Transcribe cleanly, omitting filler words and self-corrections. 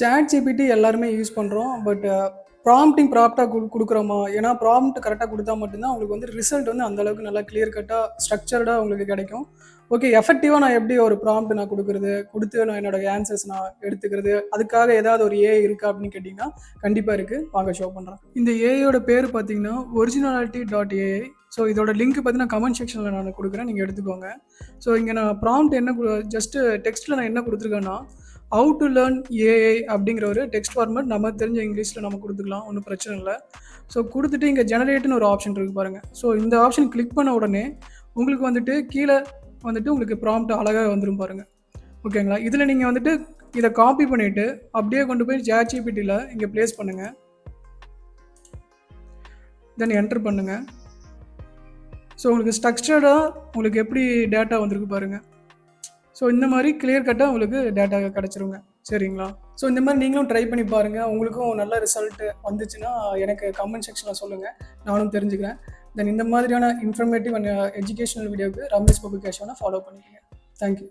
Chat GPT எல்லாருமே use பண்ணுறோம். But prompting ப்ராப்டாக குடுக்குறோமா? ஏன்னா ப்ராம்ப்ட் கரெக்ட்டா குடுத்தா மட்டும் தான் உங்களுக்கு வந்து ரிசல்ட் வந்து அந்த அளவுக்கு நல்லா கிளியர் கட்டா, ஸ்ட்ரக்சர்டா உங்களுக்கு கிடைக்கும். ஓகே, எஃபெக்டிவா நான் எப்படி ஒரு ப்ராம்ப்ட் நான் குடுக்குறது? குடுத்து நான் என்னோட ஆன்சர்ஸ் நான் எடுத்துக்கிறது. அதுக்காக ஏதாவது ஒரு ஏஐ இருக்கா அப்படின்னு கேட்டீங்கன்னா, கண்டிப்பா இருக்கு. வாங்க ஷோ பண்றேன். இந்த ஏஐயோட பேரு பார்த்தீங்கன்னா, ஒரிஜினாலிட்டி டாட் ஏஐ. ஸோ இதோட லிங்க் பார்த்தீங்கன்னா கமெண்ட் செக்ஷன்ல நான் குடுக்குறேன். நீங்க எடுத்துக்கோங்க. ஸோ இங்க நான் ப்ராம்ப்ட் என்ன ஜஸ்ட் டெக்ஸ்ட்ல நான் என்ன குடுத்துருக்கேன்னா, ஹவ் டு லேர்ன் ஏஐ அப்படிங்கிற ஒரு டெக்ஸ்ட் ஃபார்மேட் நம்ம தெரிஞ்ச இங்கிலீஷ்ல நம்ம குடுத்துக்கலாம். ஒண்ணும் பிரச்சனை இல்ல. ஸோ குடுத்துட்டு இங்க ஜெனரேட்ன்னு ஒரு ஆப்ஷன் இருக்கு பாருங்க. ஸோ இந்த ஆப்ஷன் கிளிக் பண்ண உடனே உங்களுக்கு வந்துட்டு கீழ வந்துட்டு உங்களுக்கு ப்ராம்ப்ட் அழகா வந்துரும் பாருங்க. ஓகேங்களா? இதுல நீங்க வந்துட்டு இத காப்பி பண்ணிட்டு அப்படியே கொண்டு போய் ChatGPTல இங்க பிளேஸ் பண்ணுங்க. தென் என்டர் பண்ணுங்க. ஸோ உங்களுக்கு ஸ்ட்ரக்சர்டா உங்களுக்கு எப்படி டேட்டா வந்திருக்கு பாருங்க. ஸோ இந்த மாரி கிளியர் கட்டா உங்களுக்கு டேட்டா கிடைச்சிருங்க. சரிங்களா? ஸோ இந்த மாரி நீங்களும் ட்ரை பண்ணி பாருங்க. உங்களுக்கும் நல்ல ரிசல்ட் வந்துச்சுன்னா எனக்கு கமெண்ட் செக்ஷன்ல சொல்லுங்க. நானும் தெரிஞ்சுக்கிறேன். தென் இந்த மாதிரியான இன்ஃபர்மேட்டிவ் அண்ட் எஜுகேஷனல் வீடியோக்கு ரமேஷ் பப்ளிகேஷன ஃபாலோ பண்ணிக்கங்க. Thank you.